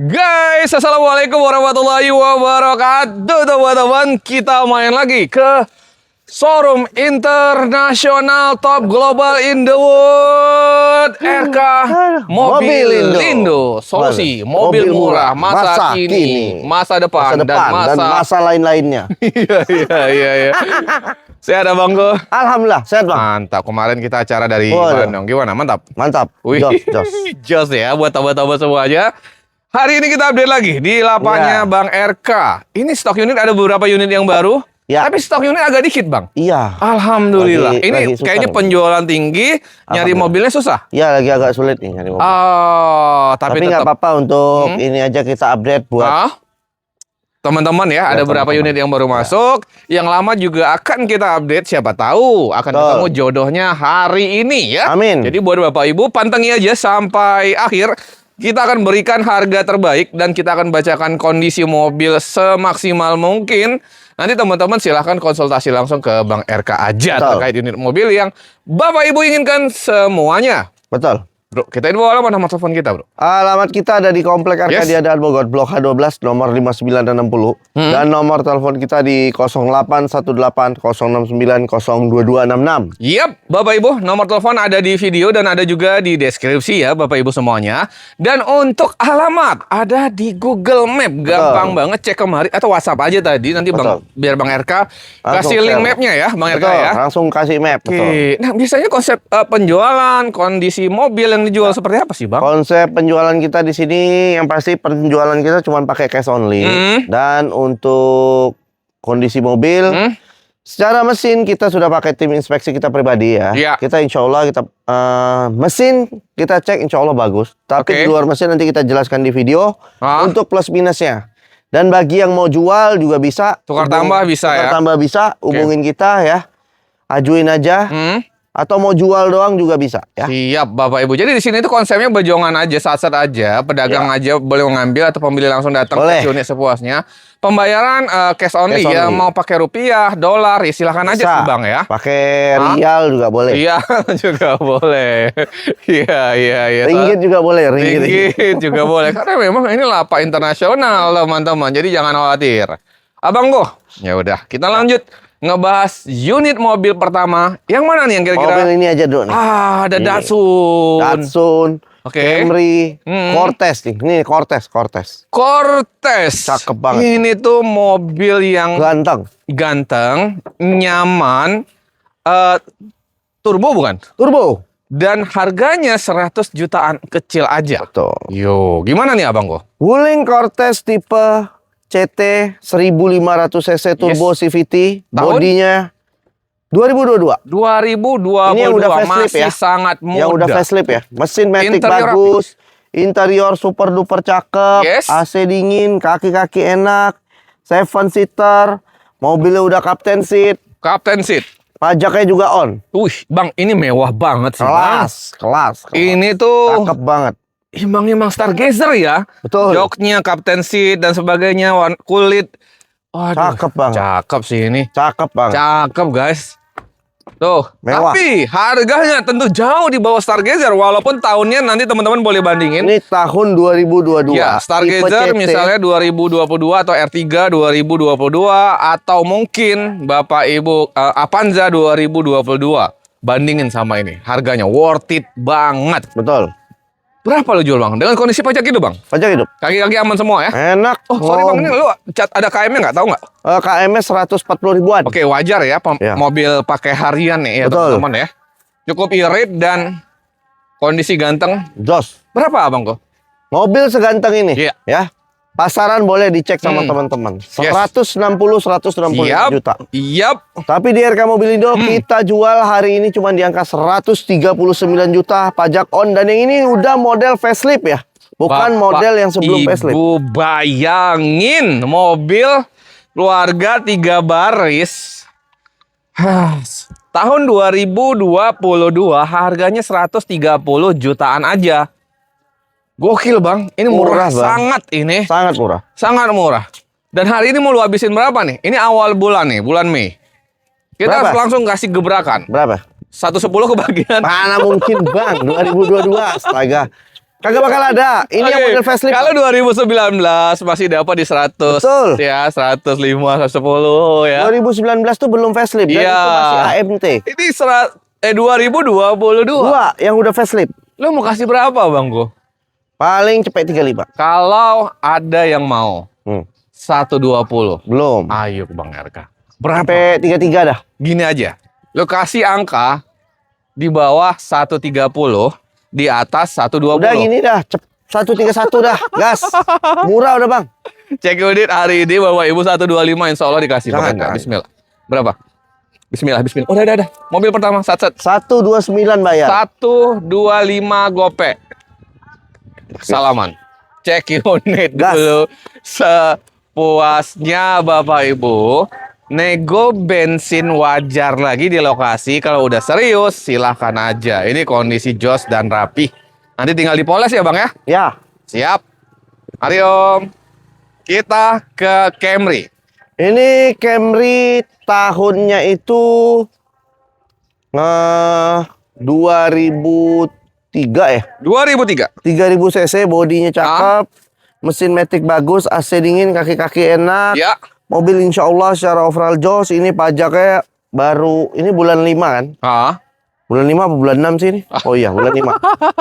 Guys, assalamualaikum warahmatullahi wabarakatuh, teman-teman. Kita main lagi ke showroom internasional top global in the world, RK Mobilindo. Solusi mobil murah, masa kini, masa depan, dan masa lain-lainnya. Iya. Sehat Abang Go? Alhamdulillah, sehat Bang. Mantap. Kemarin kita acara dari Bandung. Gimana? Mantap? Mantap. Wih, jos ya buat tabat-tabat semuanya. Hari ini kita update lagi di lapaknya Bang RK. Ini stok unit ada beberapa unit yang baru. Ya. Tapi stok unit agak dikit Bang. Iya. Alhamdulillah. Ini kayaknya penjualan tinggi, nyari mobilnya susah. Iya, lagi agak sulit nih nyari mobil. Oh, tapi nggak apa-apa untuk ini aja kita update buat teman-teman ya. Ada beberapa unit yang baru masuk, yang lama juga akan kita update. Siapa tahu akan ketemu jodohnya hari ini ya. Amin. Jadi buat Bapak Ibu pantengin aja sampai akhir. Kita akan berikan harga terbaik dan kita akan bacakan kondisi mobil semaksimal mungkin. Nanti teman-teman silahkan konsultasi langsung ke Bang RK aja terkait unit mobil yang Bapak Ibu inginkan semuanya. Betul. Bro, kita info alamat nomor telepon kita, Bro. Alamat kita ada di Komplek Arkadia dan Bogor, Blok H12, nomor 59 dan 60. Dan nomor telepon kita di 0818 069 02266. Yap, Bapak Ibu, nomor telepon ada di video dan ada juga di deskripsi ya, Bapak Ibu semuanya. Dan untuk alamat ada di Google Map, gampang banget cek kemari atau WhatsApp aja tadi. Nanti biar Bang RK kasih link mapnya ya, Bang RK ya. Langsung kasih map. Oke. Nah, biasanya konsep penjualan, kondisi mobil yang dijual seperti apa sih, Bang? Konsep penjualan kita di sini yang pasti penjualan kita cuma pakai cash only. Dan untuk kondisi mobil, secara mesin kita sudah pakai tim inspeksi kita pribadi ya. Kita insya Allah kita mesin kita cek insya Allah bagus. Tapi di luar mesin nanti kita jelaskan di video untuk plus minusnya. Dan bagi yang mau jual juga bisa. Tukar tambah bisa ya. Tukar tambah bisa. Hubungin kita ya. Ajuin aja. Atau mau jual doang juga bisa ya. Siap Bapak Ibu. Jadi di sini itu konsepnya bajongan aja, sat-sat aja, pedagang aja boleh mengambil atau pembeli langsung datang ke unit sepuasnya. Pembayaran cash only ya, mau pakai rupiah, dolar ya silahkan aja sih Bang ya. Pakai rial juga boleh. Iya juga boleh. Iya. Ringgit juga boleh, ringgit juga boleh. Karena memang ini lapak internasional teman-teman. Jadi jangan khawatir. Abang Go, ya udah kita lanjut ngebahas unit mobil pertama. Yang mana nih yang kira-kira? Mobil ini aja dulu nih. Ada Datsun. Camry, Cortez nih. Ini Cortez. Cakep banget. Ini tuh mobil yang ganteng, nyaman, turbo bukan? Turbo. Dan harganya 100 jutaan kecil aja. Betul. Yo, gimana nih Abang Go? Wuling Cortez tipe CT 1500 cc turbo CVT, bodinya 2022. Ini yang udah facelift ya. Sangat muda. Yang udah facelift ya. Mesin matic bagus, interior super duper cakep, AC dingin, kaki-kaki enak, 7-seater, mobilnya udah captain seat. Pajaknya juga on. Wih, Bang, ini mewah banget sih. Kelas. Ini tuh cakep banget. Emang Stargazer ya. Betul. Joknya, captain seat dan sebagainya, kulit. Waduh, cakep banget. Cakep sih ini. Cakep banget. Cakep guys. Tuh, mewah. Tapi harganya tentu jauh di bawah Stargazer. Walaupun tahunnya nanti teman-teman boleh bandingin. Ini tahun 2022. Ya, Stargazer misalnya 2022 atau R3 2022 atau mungkin Bapak Ibu Avanza 2022. Bandingin sama ini. Harganya worth it banget. Betul. Berapa lo jual Bang? Dengan kondisi pajak hidup Bang? Pajak hidup. Kaki-kaki aman semua ya? Enak. Oh sorry Bang, ini lu ada KM-nya nggak? Tahu nggak? KM-nya 140 ribuan. Oke, wajar ya, mobil pakai harian nih ya teman-teman ya. Cukup irit dan kondisi ganteng. Jos. Berapa Abang kok? Mobil seganteng ini ya. Pasaran boleh dicek sama teman-teman. 160 juta. Tapi di RK Mobilindo kita jual hari ini cuma di angka 139 juta pajak on, dan yang ini udah model facelift ya. Bukan model yang sebelum facelift. Ibu bayangin mobil keluarga 3 baris. Tahun 2022 harganya 130 jutaan aja. Gokil Bang, ini murah sangat ini. Sangat murah. Dan hari ini mau lu habisin berapa nih? Ini awal bulan nih, bulan Mei. Kita harus langsung kasih gebrakan. Berapa? 110 kebagian. Mana mungkin Bang, 2022, astaga. Kagak bakal ada. Ini yang Oke, model facelift. kalau 2019 masih dapat di 100. Betul. Ya, 105, 110 ya. 2019 tuh belum facelift dan Iya. itu masih AMT. Ini 2022. Dua yang udah facelift. Lu mau kasih berapa, Bang Go? Paling cepet 35. Kalau ada yang mau 120. Belum. Ayo Bang RK. Berapa? Sampai 33 dah. Gini aja. Lu kasih angka di bawah 130, di atas 120. Udah gini dah. 131 dah. Gas. Murah udah, Bang. Cek unit hari ini Bapak Ibu 125 insya Allah dikasih. Jangan, Bang RK. jangan. Bismillah. Berapa? Bismillah. Udah. Mobil pertama, sat. 129 bayar. 125 gope. Salaman. Cek unit Gas. dulu sepuasnya Bapak Ibu. Nego bensin wajar lagi di lokasi. Kalau udah serius silahkan aja. Ini kondisi jos dan rapi. Nanti tinggal dipoles ya Bang ya. Ya. Siap. Mari Om. Kita ke Camry. Ini Camry tahunnya itu 2003 ya. 2003. 3000 cc, bodinya cakep, mesin matic bagus, AC dingin, kaki-kaki enak. Ya. Mobil insya Allah secara overall jos. Ini pajaknya baru, ini bulan 5 kan? Bulan 5 apa bulan 6 sih ini? Oh iya, bulan 5.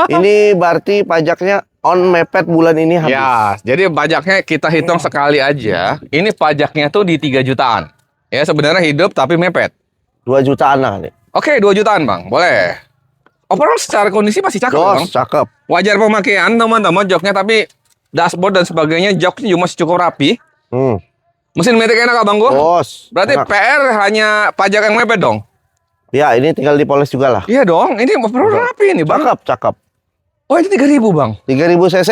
Ini berarti pajaknya on mepet bulan ini habis. Ya, jadi pajaknya kita hitung sekali aja. Ini pajaknya tuh di 3 jutaan. Ya, sebenarnya hidup tapi mepet. 2 jutaan lah kali. Oke, 2 jutaan, Bang. Boleh. Overall secara kondisi masih cakep, Bang. Jos, cakep. Wajar pemakaian, teman-teman. Joknya tapi dashboard dan sebagainya, joknya juga masih cukup rapi. Mesin matic enak, Bang Go? Bos. Berarti enak. PR hanya pajak yang mepet dong? Ya, ini tinggal dipoles juga lah. Iya dong, ini overall rapi ini, Bang. Cakep. Oh, ini 3.000, Bang. 3000 cc.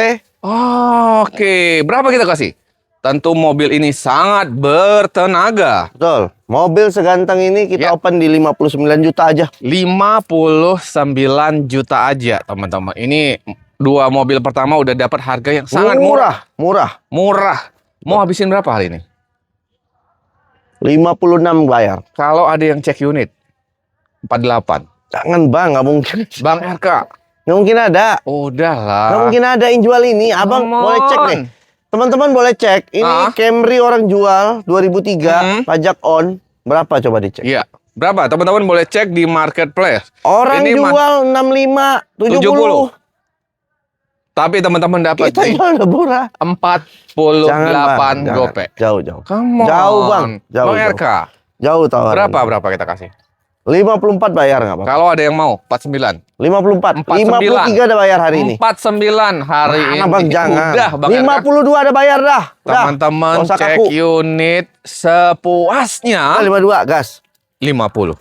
Oke, berapa kita kasih? Tentu mobil ini sangat bertenaga. Betul. Mobil seganteng ini kita Ya. open di 59 juta aja. 59 juta aja, teman-teman. Ini 2 mobil pertama udah dapat harga yang sangat murah. Murah. Mau habisin berapa hari ini? 56 bayar. Kalau ada yang cek unit 48. Jangan Bang, nggak mungkin. Bang RK. Nggak mungkin ada. Udahlah. Nggak mungkin ada yang jual ini. Abang Come boleh cek on. deh. Teman-teman boleh cek. Ini Camry orang jual 2003, pajak on. Berapa coba dicek? Iya. Berapa? Teman-teman boleh cek di marketplace. Orang Ini jual 65, 70. Tapi teman-teman dapat Kita di jual udah murah. 48 Jangan. gope. Jauh. Come on. Jauh, Bang. Jauh, Bang jauh. RK. Jauh tawaran. Berapa kita kasih? 54 bayar nggak apa-apa. Kalau ada yang mau 49. 54. 49. 53 ada bayar hari ini. 49 hari Mana ini. Bang, jangan. Udah Bang RK. 52 ada bayar dah. Teman-teman Nggak usah cek kaku. unit sepuasnya 52 gas. 50.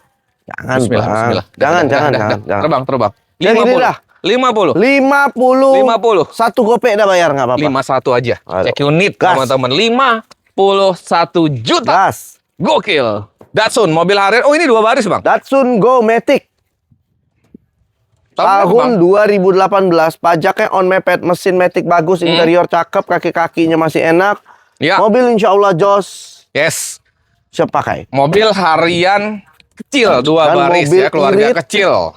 Jangan, Bismillah, Bang. bismillah. Jangan. Terbang. Yang ini dah. 50. 50. 50. Satu gope dah bayar nggak apa-apa. 51 aja. Aduh. Cek unit Gas. teman-teman. 51 juta. Gas. Gokil. Datsun mobil Harrier. Oh, ini 2 baris, Bang. Datsun Go Matic. Tahun 2018, pajaknya on mepet, mesin Matic bagus, interior cakep, kaki-kakinya masih enak. Ya. Mobil insya Allah jos. Yes. Siap pakai. Mobil harian kecil, 2 Dan baris mobil ya, keluarga irit. kecil.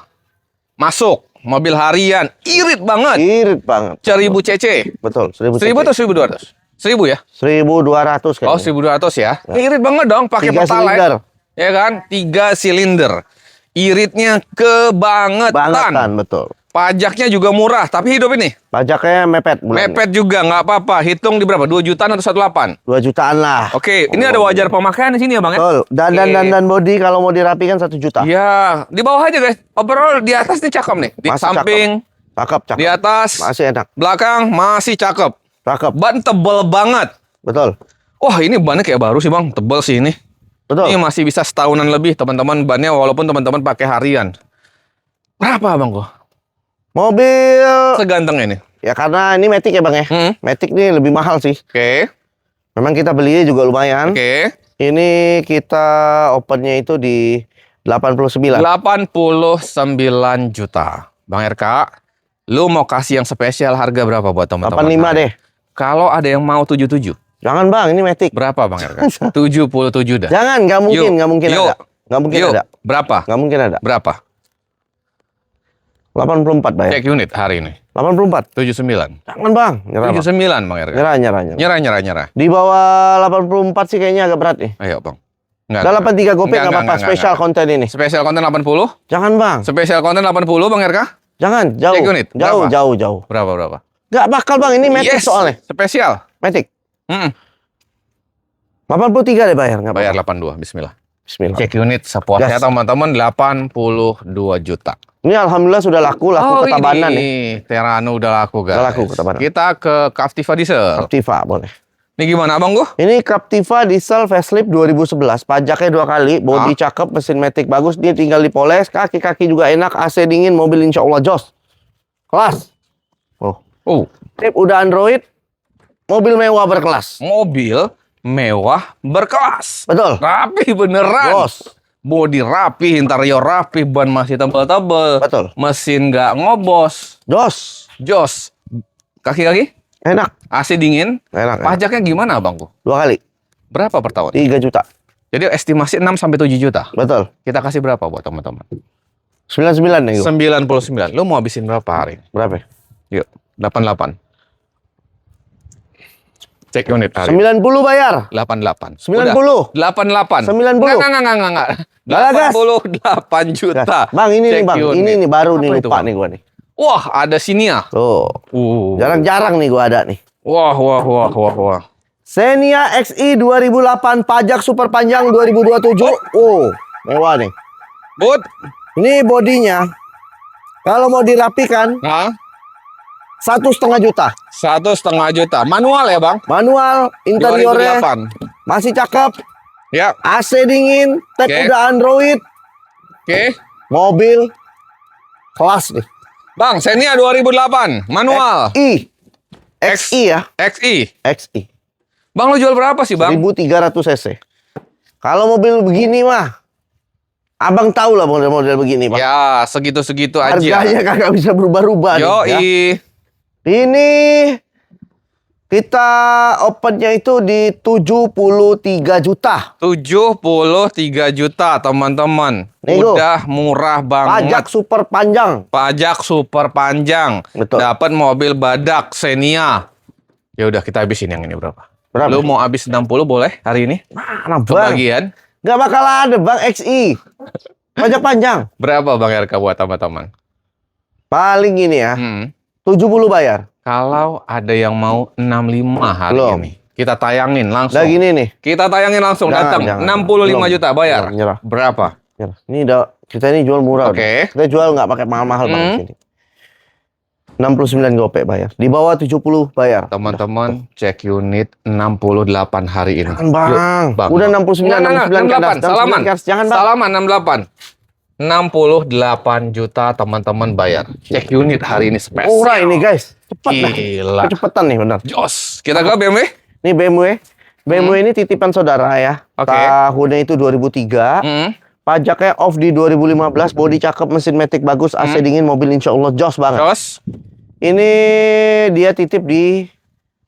Masuk. Mobil harian irit banget. Irit banget. 1000 cc. Betul. 1000 1000 atau 1200? 1000 ya? 1200 kayaknya. Oh, 1200 ya. Irit banget dong pakai 3 Pertalite. silinder. Ya kan? 3 silinder. Iritnya kebangetan. Bangetan, betul. Pajaknya juga murah, tapi hidup ini. Pajaknya mepet bulan. Mepet juga nggak apa-apa. Hitung di berapa? 2 jutaan atau 1,8? 2 jutaan lah. Oke, ini ada wajar pemakaian di sini ya, Bang ya? Betul. Dan Oke. body kalau mau dirapikan 1 juta. Ya, di bawah aja guys. Overall di atas nih cakep nih. Di Masih samping, Cakep. di atas, Masih enak. belakang masih cakep. Cakep. Ban tebel banget. Betul. Wah, ini bannya kayak baru sih, Bang. Tebel sih ini. Betul. Ini masih bisa setahunan lebih teman-teman bannya walaupun teman-teman pakai harian. Berapa, Bang kok? Mobil Seganteng ini. ya karena ini Matic ya Bang ya. Matic ini lebih mahal sih. Oke. Memang kita belinya juga lumayan. Oke. Ini kita opennya itu di 89. 89 juta. Bang RK, lu mau kasih yang spesial harga berapa buat teman-teman? 85 deh. Kalau ada yang mau 77. Jangan Bang, ini Matic. Berapa Bang RK? 77 dah. Jangan, nggak mungkin, Yuk. nggak mungkin Yuk. ada. Nggak mungkin Yuk, ada. berapa? Nggak mungkin ada. Berapa? 84 bayar. Cek unit hari ini. 84. 79. Jangan bang. Nyerah bang. 79 Bang RK. Nyerah. Nyerah. Di bawah 84 sih kayaknya agak berat nih. Ayo Bang. Enggak. Udah 83 gopek nggak apa-apa. enggak, Spesial enggak. konten ini. Spesial konten 80. Jangan bang. Spesial konten 80 Bang RK. Jangan. Jauh. Cek unit. Berapa? Jauh. Berapa? Nggak bakal bang. Ini Matic soalnya. Spesial. Matic. Mm-mm. 83 deh bayar. Nggak Bayar apa-apa. 82. Bismillah. Bismillah. Cek unit sepuasnya Gas. teman-teman 82 juta. Ini alhamdulillah sudah laku ketabanan nih. ini Terano udah laku guys. Udah laku ketabanan. Kita ke Captiva Diesel. Captiva boleh. Ini gimana Abang gua? Ini Captiva Diesel facelift 2011. Pajaknya 2 kali, bodi cakep, mesin Matic bagus, dia tinggal dipoles, kaki-kaki juga enak, AC dingin, mobil insya Allah jos. Kelas. Oh, Tip udah Android, mobil mewah berkelas. mobil mewah berkelas. Betul. Rapi beneran. Jos. Bodi rapi, interior rapi, ban masih tebal-tebal. Betul. Mesin nggak ngobos. Jos. Jos. Kaki-kaki? Enak. AC dingin. Enak. Pajaknya gimana Abangku? 2 kali. Berapa per tahun? 3 juta. Jadi estimasi 6 sampai 7 juta. Betul. Kita kasih berapa buat teman-teman? 99 nih. 99. Lu mau habisin berapa hari? Berapa? Yuk, 88. Cek unit hari. 90 bayar. 88. 90. Udah. 88. 90. Enggak. Gas, gas. 88 juta. Bang, ini nih Cek bang. unit. Ini nih baru Apa nih itu, lupa Bang? nih gua nih. Wah, ada Xenia. Tuh. Jarang-jarang nih gua ada nih. Wah. Xenia XI 2008 pajak super panjang 2027. Oh, mewah nih. Bud. Ini bodinya kalau mau dirapikan Hah? 1,5 juta. 1,5 juta. Manual ya, Bang? Manual, interiornya 2008. masih cakep, Ya, AC dingin, tab Oke. udah Android, oke. mobil kelas nih. Bang, Xenia 2008. Manual. XI ya, XI. XI. Bang, lu jual berapa sih, Bang? 1300 cc. Kalau mobil begini mah, abang tahu lah model-model begini, Bang. Ya, segitu-segitu aja. Harganya kagak bisa berubah-ubah nih, ya. Yoi. Ini kita opennya itu di 73 juta. 73 juta, teman-teman. Nego. Udah murah banget. Pajak super panjang. Pajak super panjang. Betul. Dapat mobil badak Xenia. Ya udah, kita habisin yang ini berapa? Berapa? Lu mau habis 60 boleh hari ini? Mana bang? Kebagian. Gak bakal ada bang XI. Pajak panjang. Berapa Bang RK buat teman-teman? Paling ini ya. 70 bayar. Kalau ada yang mau 65 hari Belum. ini. Kita tayangin langsung. Udah gini nih. Kita tayangin langsung, Jangan, datang. jangan. 65 Belum. juta bayar. Belum, nyerah. Berapa? Ini udah kita ini jual murah. Oke. Udah. Kita jual nggak pakai mahal-mahal bang di sini. 69 gopek bayar. Di bawah 70 bayar. Teman-teman, cek unit 68 hari ini. Jangan bang. Yuk, Bang. Udah 69, 69 68. Salaman. Jangan bang. Salaman 68. 68 juta teman-teman bayar. Cek unit hari ini spesial. Murah ini guys. Cepet dah. Gila. Kecepatan nih benar. Jos. Kita ke BMW. Ini BMW. BMW ini titipan saudara ya. Oke. Tahunnya itu 2003. Pajaknya off di 2015. Bodi cakep, mesin Matic bagus, AC dingin, mobil insya Allah jos banget. Jos. Ini dia titip di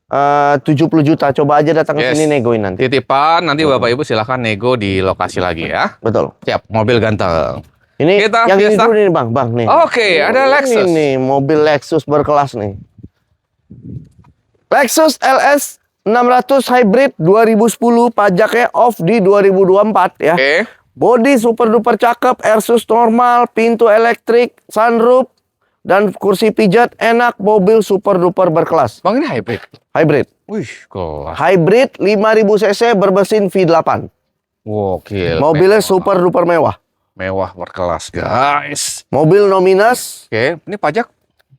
70 juta. Coba aja datang ke Yes. sini negoin nanti. Titipan, nanti Bapak Ibu silahkan nego di lokasi lagi ya. Betul. Siap, mobil ganteng. Ini Kita yang ini Fiesta. dulu nih bang, nih. Oke, ada Lexus. Ini nih, mobil Lexus berkelas nih. Lexus LS 600 Hybrid 2010, pajaknya off di 2024 ya. Oke. Bodi super duper cakep, airsus normal, pintu elektrik, sunroof, dan kursi pijat enak, mobil super duper berkelas. Bang, ini hybrid. Hybrid. Wih, kelas. Hybrid 5000 cc bermesin V8. Gokil. Mobilnya mewah. super duper mewah. Mewah berkelas, guys. Mobil nominus, Oke, ini pajak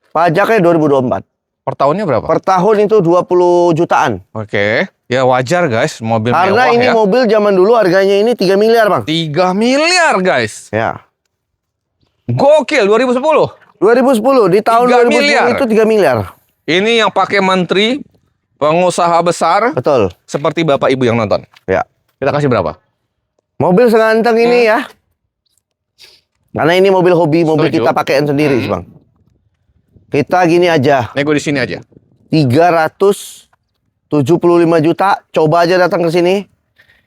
pajaknya 2024. per tahunnya berapa? Per tahun itu 20 jutaan. Oke. Ya wajar, guys. Mobil Karena mewah ini ya. mobil zaman dulu harganya ini 3 miliar, Bang. 3 miliar, guys. Ya. Gokil, 2010. 2010 di tahun 3 2010 miliar. itu 3 miliar. Ini yang pakai menteri, pengusaha besar, Betul. seperti Bapak Ibu yang nonton. Ya. Kita kasih berapa? Mobil seganteng ini ya. Karena ini mobil hobi, mobil Setuju. kita pakaian sendiri, Bang. Kita gini aja, Nego di sini aja. 375 juta. Coba aja datang ke sini.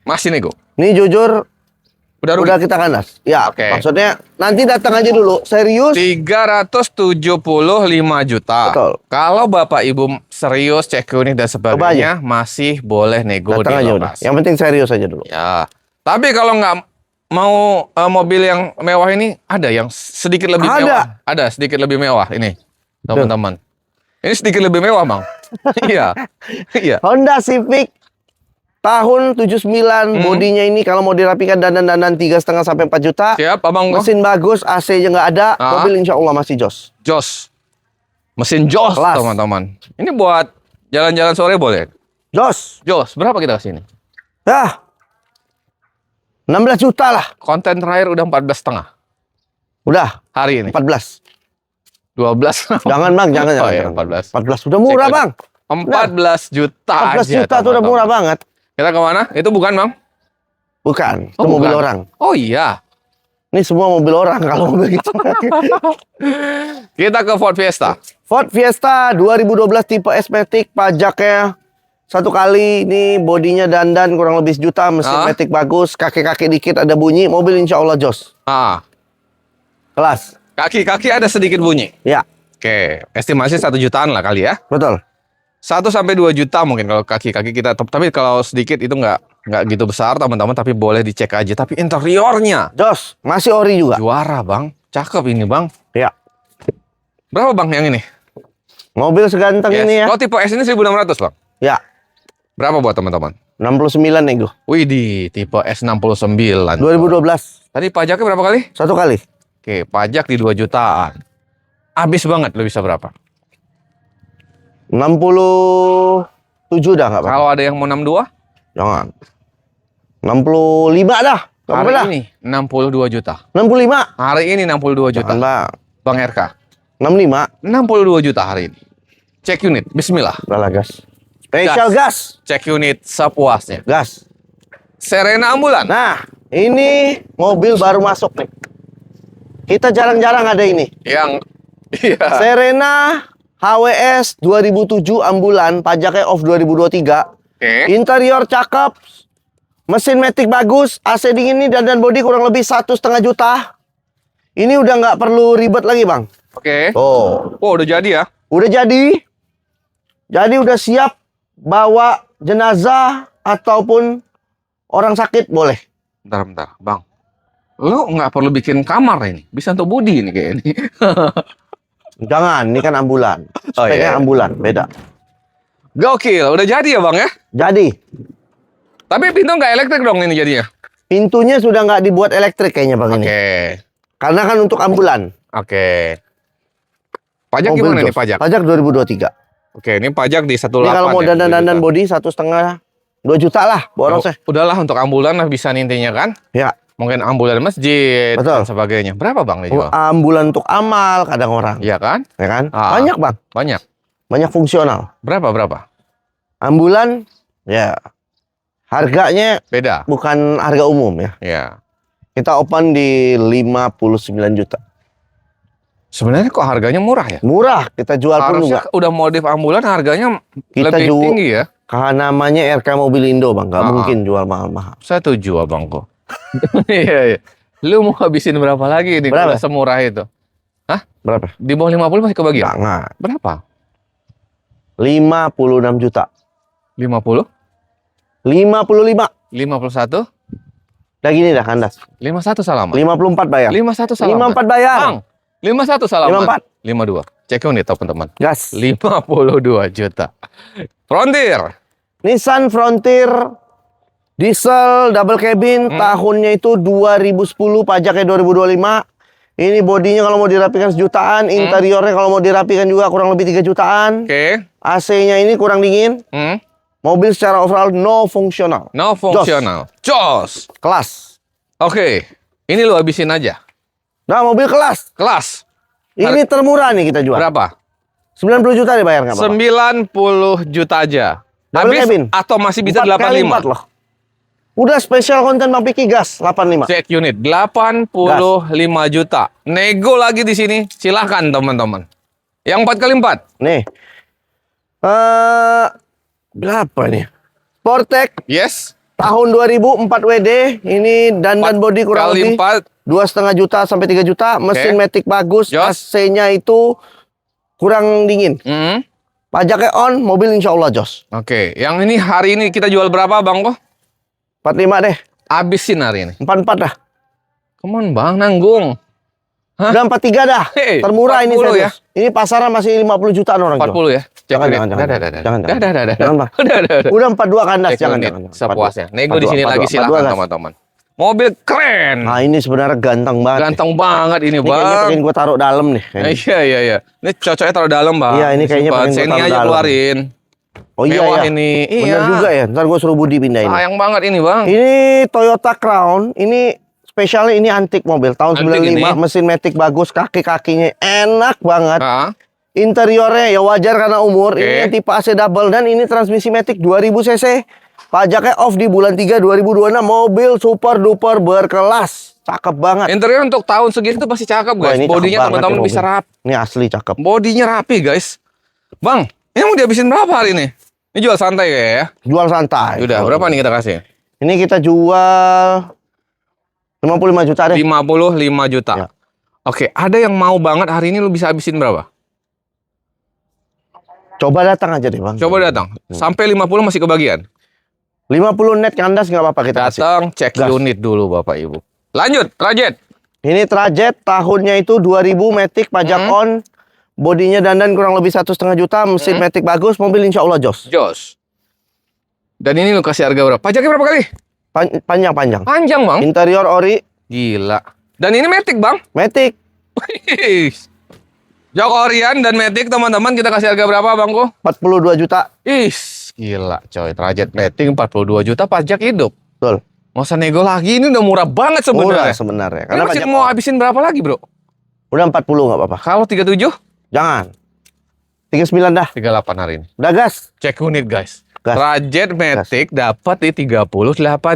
Masih nego. Ini jujur Udah kita kandas. Ya, Oke. maksudnya nanti datang aja dulu, serius. 375 juta. Betul. Kalau Bapak Ibu serius cek unit dan sebagainya, masih boleh nego Datang di aja udah. lokasi. Yang penting serius aja dulu. Ya. Tapi kalau nggak mau mobil yang mewah ini, ada yang sedikit lebih Ada. mewah. Ada sedikit lebih mewah ini, teman-teman. Ini sedikit lebih mewah, Bang. Iya. Iya. Honda Civic tahun 79, bodinya ini kalau mau dirapikan dandan-dandan 3,5 sampai 4 juta. Siap, Abang. Mesin bagus, AC-nya nggak ada, mobil insya Allah masih jos. Jos. Mesin Jos, Kelas. teman-teman. Ini buat jalan-jalan sore boleh? Jos. Jos, berapa kita kesini? Ya. 16 juta lah. Konten terakhir udah 14,5 Udah, hari ini. 14. 12. Jangan Bang, jangan. Oh jangan, iya, jangan. 14. 14 udah murah Cek Bang. 14 juta 14 aja, juta tuh udah teman-teman. murah banget. Kita kemana? Itu bukan, Bang? Bukan, itu Oh, mobil bukan. orang. Oh iya. Ini semua mobil orang kalau mobil gitu. Kita ke Ford Fiesta. Ford Fiesta 2012 tipe S-Matic, pajaknya satu kali, ini bodinya dandan kurang lebih sejuta, mesin Matic bagus, kaki-kaki dikit ada bunyi, mobil insya Allah jos. Ah, Kelas. kaki-kaki ada sedikit bunyi. Ya, Oke, estimasi 1 jutaan lah kali ya. betul. 1 sampai 2 juta mungkin kalau kaki-kaki kita. Tapi kalau sedikit itu nggak gitu besar, teman-teman. Tapi boleh dicek aja. Tapi interiornya Jos, masih ori juga. juara, Bang. Cakep ini, Bang. Ya. Berapa, Bang, yang ini? Mobil seganteng Yes. ini ya. Oh, tipe S ini 1.600, Bang. Ya, Berapa buat teman-teman? 69 nego. Wih, di tipe S69. 2012, Tadi pajaknya berapa kali? satu kali. Oke, pajak di 2 jutaan. Habis banget, lo bisa berapa? 67 dah nggak apa-apa. Kalau ada yang mau 62? Jangan. 65 dah. Nggak apa-apa dah. Hari ini 62 juta. 65. Hari ini 62 juta. Jangan Bang. Bang RK. 65. 62 juta hari ini. Cek unit, bismillah. Udah lah gas. Special gas. Cek unit sepuasnya. Gas. Serena ambulan. Nah, ini mobil baru masuk nih. Kita jarang-jarang ada ini. Yang iya. Serena HWS 2007 ambulan, pajaknya off 2023. Oke. Interior cakep. Mesin Matic bagus, AC dingin nih dan bodi kurang lebih 1,5 juta. Ini udah nggak perlu ribet lagi, Bang. Oke. Oh, Oh, udah jadi ya? udah jadi. Jadi udah siap bawa jenazah ataupun orang sakit boleh. Bentar, Bang. Lu nggak perlu bikin kamar ini. Bisa untuk Budi ini kayak ini. Jangan, ini kan ambulan. Oh, Speknya iya. ambulan, beda. Gokil, udah jadi ya, Bang ya? Jadi, Tapi pintu nggak elektrik dong ini jadinya? pintunya sudah nggak dibuat elektrik kayaknya, Bang, Oke. ini. Karena kan untuk ambulan. Oke. Pajak Mobil gimana nih Jos. pajak? Pajak 2023. Oke, ini pajak di 18 Ini kalau mau ya, dandan-dandan 2 juta. bodi 1,5 2 juta lah borosnya. Udahlah untuk ambulan lah bisa intinya kan? Ya, Mungkin ambulan masjid Betul. dan sebagainya. Berapa, Bang dijual? ambulan untuk amal kadang orang, Iya kan? ya kan? Ah. Banyak, Bang. Banyak. Banyak fungsional. Berapa? Ambulan ya harganya Beda. bukan harga umum ya. Ya. Kita open di 59 juta. Sebenarnya kok harganya murah ya? Murah, kita jual pun Harusnya juga. udah modif ambulan harganya Kita lebih jual- tinggi ya. Karena namanya RK Mobil Indo, Bang. Nggak Ah. mungkin jual mahal-mahal. Saya setuju abangku. Iya, iya. Lu mau habisin berapa lagi nih Berapa? kalau semurah itu? Berapa? Di bawah 50 masih kebagian? Jangan. Berapa? 56 juta. 50? 55. 51? Udah gini dah kandas. 51 salaman. 54 bayar. 51 salaman. 54 bayar. Bang, 51 salaman. 54. 52. Cek unit teman-teman. Gas. 52 juta. Frontier. Nissan Frontier diesel double cabin tahunnya itu 2010, pajaknya 2025. Ini bodinya kalau mau dirapikan sejutaan, interiornya kalau mau dirapikan juga kurang lebih 3 jutaan. Oke. AC-nya ini kurang dingin. Hmm. Mobil secara overall no fungsional. No fungsional. Jos. Kelas. Oke. Ini lu habisin aja. Nah, mobil kelas. Kelas. Ini termurah nih kita jual. Berapa? 90 juta dibayar nggak apa-apa. 90 juta aja. Double Habis cabin. atau masih bisa 4 kali 4 85? loh. Udah spesial konten Bang Piki gas 85. Cek unit 85 juta. Nego lagi di sini. Silahkan teman-teman. Yang 4 kali 4. Nih. Berapa nih? Sportec Yes. Tahun 2004 WD, ini dandan body kurang kali lebih 4. 2,5 juta sampai 3 juta. Mesin Matic bagus, Jos. AC-nya itu kurang dingin. Pajaknya on, mobil insya Allah jos. Oke, yang ini hari ini kita jual berapa bang kok? 45 deh, Abisin hari ini. 44 dah. Come on bang, nanggung. Hah? Udah 43 dah. Hey, Termurah ini 40 serius. Ini pasaran masih 50 jutaan orang jual. 40 ya? Jangan, Cek jangan, ini. jangan. Dah. Jangan, Jangan, Bang. Udah. Udah 42 kandas, Cek jangan, unit, jangan. sepuasnya. Nego di 42, sini lagi 42, silakan 42. teman-teman. Mobil keren. Nah, ini sebenarnya ganteng banget. Ganteng banget ini Ini kayaknya bang. pengen gue taruh dalam nih. Kayaknya. Iya. Ini cocoknya taruh dalam bang. Iya, ini kayaknya Simpan. pengen gua Sini taruh aja dalam. keluarin. Oh iya Mewah ya. ini. Bener Iya. juga ya. Ntar gue suruh Budi pindah ini. Sayang banget ini bang. Ini Toyota Crown. Ini spesialnya ini antik mobil. Tahun Antik 95. ini. Mesin Matic bagus. Kaki-kakinya enak banget. Ah, Interiornya ya wajar karena umur. Oke. Ini tipe AC double. Dan ini transmisi Matic 2000 cc. Pajaknya off di bulan 3 2026. Mobil super duper berkelas. Cakep banget. interior untuk tahun segitu pasti cakep Wah, guys. ini cakep Bodinya banget teman-teman ya bisa mobil. rapi. Ini asli cakep. Bodinya rapi guys. Bang, ini mau dihabisin berapa hari ini? Ini jual santai kayak ya? Jual santai. Udah, berapa nih kita kasih? Ini kita jual 55 juta deh. 55 juta. Ya. Oke, ada yang mau banget hari ini lu bisa habisin berapa? Coba datang aja deh bang. Coba datang. Sampai 50 masih kebagian. 50 net kandas nggak apa-apa kita kasih. Datang, cek Gas. unit dulu Bapak Ibu. Lanjut, Trajet. Ini Trajet tahunnya itu 2000 Matic pajak on. Bodinya dandan kurang lebih 1,5 juta. Mesin Matic bagus. Mobil insya Allah jos. Jos. Dan ini lu kasih harga berapa? Pajaknya berapa kali? Panjang-panjang. Panjang, Bang. Interior ori. Gila. Dan ini Matic, Bang. Matic. Wih. Jok Orion dan Matic, teman-teman, kita kasih harga berapa, Bang Ko? 42 juta. Gila, coy. Trajet Matic 42 juta pajak hidup. Betul. Nggak usah nego lagi, ini udah murah banget Murah sebenarnya. sebenarnya. Ini Karena masih pajak mau on. habisin berapa lagi, Bro? Udah 40 nggak apa-apa. Kalau 37? Jangan. 39 dah. 38 hari ini. Udah gas. Cek unit, guys. Gas. Trajet Matic dapat di 38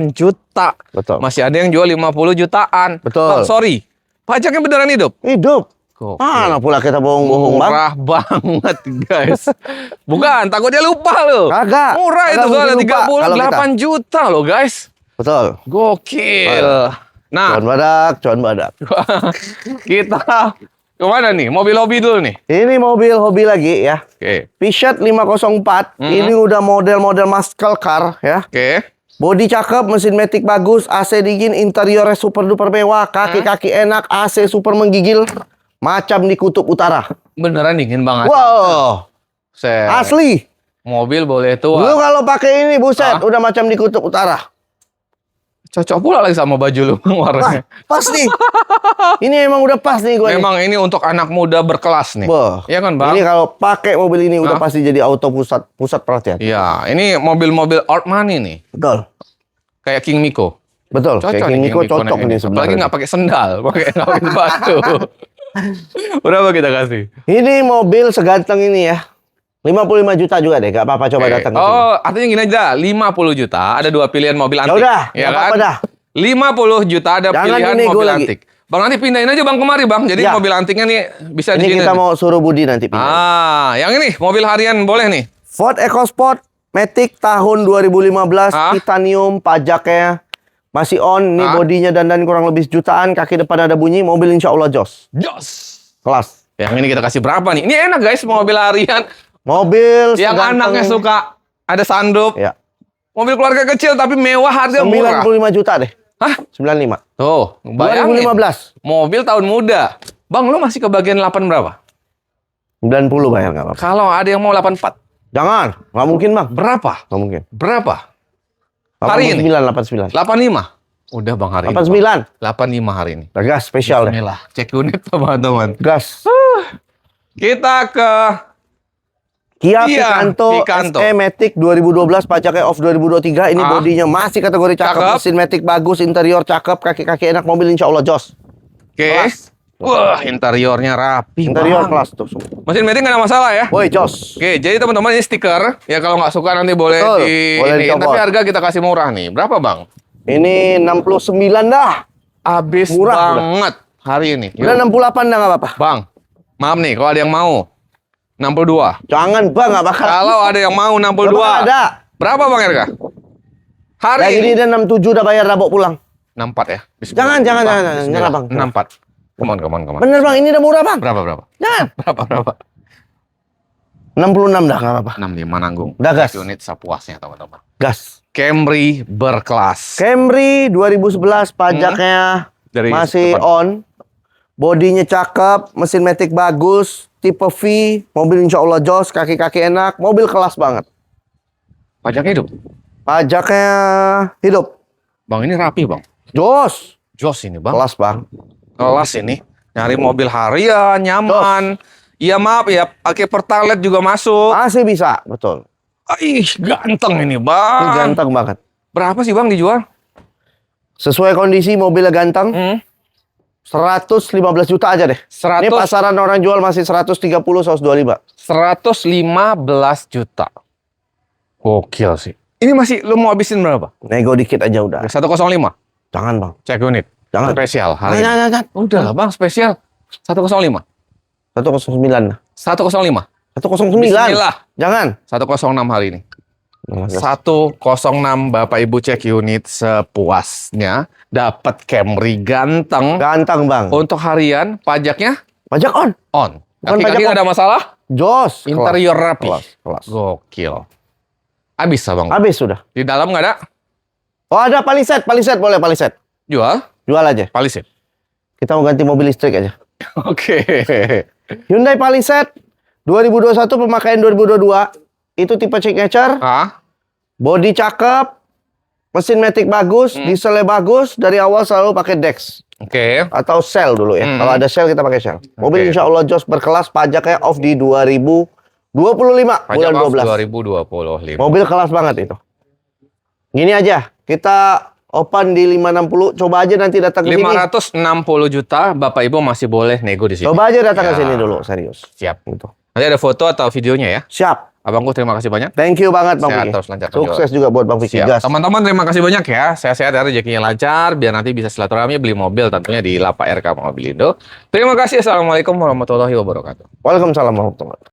juta. Betul. Masih ada yang jual 50 jutaan. Betul. Bang, sorry. Pajaknya beneran hidup? Hidup. Gokil. Mana pula kita bohong-bohong bang. Murah banget, guys. Bukan, takutnya lupa lo. Kagak. Murah itu Kagak soalnya mungkin lupa kalau 38 juta loh, guys. Betul. Gokil. Nah, Cuan badak. kita kemana nih? Mobil hobi dulu nih. Ini mobil hobi lagi ya. Oke. Peugeot 504. Ini udah model-model muscle car ya. Oke. Bodi cakep, mesin Matic bagus, AC dingin, interiornya super duper mewah, kaki-kaki enak, AC super menggigil, macam di kutub utara. Beneran dingin banget. Wow, Set. asli. Mobil boleh Lu tua. kalau pakai ini buset, Hah? udah macam di kutub utara. Cocok pula lagi sama baju lu Wah, warnanya. pas nih. Ini emang udah pas nih gue. Memang ini untuk anak muda berkelas nih. Wah, Iya kan, Bang? ini kalau pakai mobil ini udah Hah? pasti jadi auto pusat perhatian. Iya, ini mobil-mobil old money nih. Betul, Kayak King Miko. betul. Cocok Kayak nih King Miko King Miko cocok naik nih Apalagi sebenarnya. nggak pakai sendal, pakai sepatu. Berapa kita kasih? Ini mobil seganteng ini ya. 55 juta juga deh, gak apa-apa coba Oke. datang ke sini. Oh, artinya gini aja, 50 juta ada dua pilihan mobil antik. udah, ya nggak apa-apa kan? dah. 50 juta ada Jangan pilihan dinego mobil lagi. antik. Bang, nanti pindahin aja Bang kemari Bang. Jadi Ya. mobil antiknya nih bisa di Ini sini. kita mau suruh Budi nanti pindah. Yang ini mobil harian boleh nih. Ford EcoSport Matic tahun 2015 Ah. titanium, pajaknya masih on. Ini Ah. bodinya dandan kurang lebih jutaan, kaki depan ada bunyi, mobil insya Allah jos. Jos. Kelas. Yang ini kita kasih berapa nih? Ini enak guys, mobil harian. Mobil Yang seganteng- anaknya suka ada sunroof. Ya. Mobil keluarga kecil tapi mewah, harga murah. 95 juta deh. Hah? 95. Tuh, bayangin. 2015. Mobil tahun muda. Bang, lu masih kebagian 8 berapa? 90 bayar nggak apa-apa. Kalau ada yang mau 84, Jangan, nggak mungkin bang. berapa? Nggak mungkin. Berapa? Hari ini? 89. 85. Udah Bang hari ini. 89. 85 hari ini. Nah, gas spesial deh. Bismillah. Cek unit teman-teman. Gas. Kita ke Kia Iya, Picanto, Picanto. SE Matic 2012, pajaknya off 2023. Ini bodinya masih kategori cakep. Cakep. Mesin Matic bagus, interior cakep, kaki-kaki enak, mobil insya Allah jos. Oke. Kelas. Wah, interiornya rapi. Interior Bang. kelas tuh. Mesin meeting nggak ada masalah ya. Woi jos. Oke, jadi teman-teman ini stiker. Ya kalau nggak suka nanti boleh Betul, di boleh ini. dicopot. Tapi harga kita kasih murah nih. Berapa Bang? Ini 69 dah. Habis Murah, banget hari ini. Udah Yuk. 68 dah nggak apa-apa. Bang, maaf nih kalau ada yang mau 62. Jangan bang, nggak bakal. Kalau ada yang mau Nggak 62. bakal ada. Berapa Bang Erga? Hari Lagi ini ini dia 67 udah bayar, udah bawa pulang. 64 ya. Jangan, jangan. Nyerah, Bang. 64. Come on. Bener Bang, ini udah murah Bang. Berapa? Jangan. Berapa? 66 dah, nggak apa-apa. 65 nanggung. Udah gas. Unit sepuasnya teman-teman. Gas. Camry berkelas. Camry 2011 pajaknya Dari masih depan. on. Bodinya cakep, mesin matic bagus, tipe V, mobil insya Allah jos, kaki-kaki enak, mobil kelas banget. Pajaknya hidup. Pajaknya hidup. Bang, ini rapi, Bang. Jos. Jos ini, Bang. Kelas Bang. Kelas ini. Nyari mobil harian, nyaman. Iya maaf ya, pakai pertalite juga masuk. Masih bisa, betul. Ih, ganteng ini, Ini Bang. ganteng banget. Berapa sih, Bang, dijual? Sesuai kondisi mobilnya ganteng, 115 juta aja deh. 100. Ini pasaran orang jual masih 130, 125. 115 juta. Gokil sih. Ini masih lu mau habisin berapa? Nego dikit aja udah. 105. Jangan Bang. Cek unit. Jangan. Spesial hari ini. Jangan. Udah lah, Bang, spesial. 105. 109. 105. 109. Bismillah. Jangan. 106 hari ini. 106 Bapak Ibu cek unit sepuasnya. Dapat Camry ganteng. Ganteng Bang. Untuk harian, pajaknya Pajak on. on. Bukan Kaki-kaki pajak nggak ada masalah. Jos. Interior rapi. Kelas. Gokil. Habis lah, Bang. Habis sudah. Di dalam nggak ada? Oh ada Palisade boleh Palisade. Jual? Jual aja. Palisade. Kita mau ganti mobil listrik aja. Oke. Hyundai Palisade 2021 pemakaian 2022. Itu tipe signature. Bodi cakep. Mesin matic bagus. Dieselnya bagus. Dari awal selalu pakai Dex. Oke. Atau Shell dulu ya. Kalau ada Shell kita pakai Shell. Mobil insya Allah jos berkelas. Pajaknya off di 2025 Pajak bulan off 12. 2025. Mobil kelas banget itu. Gini aja. Kita open di 560. Coba aja nanti datang ke sini. 560 juta, Bapak Ibu masih boleh nego di sini. Coba aja datang ke Ya. sini dulu. Serius. Siap. Gitu. Nanti ada foto atau videonya ya. Siap. Abangku terima kasih banyak. Thank you banget Bang Sehat Vicky. terus, lancar Sukses juga buat Bang Vicky. Siap. Gas. Teman-teman terima kasih banyak ya. Sehat-sehat ya, rezekinya lancar biar nanti bisa silaturahmi beli mobil tentunya di Lapak RK Mobilindo. Terima kasih. Assalamualaikum warahmatullahi wabarakatuh. Waalaikumsalam warahmatullahi wabarakatuh.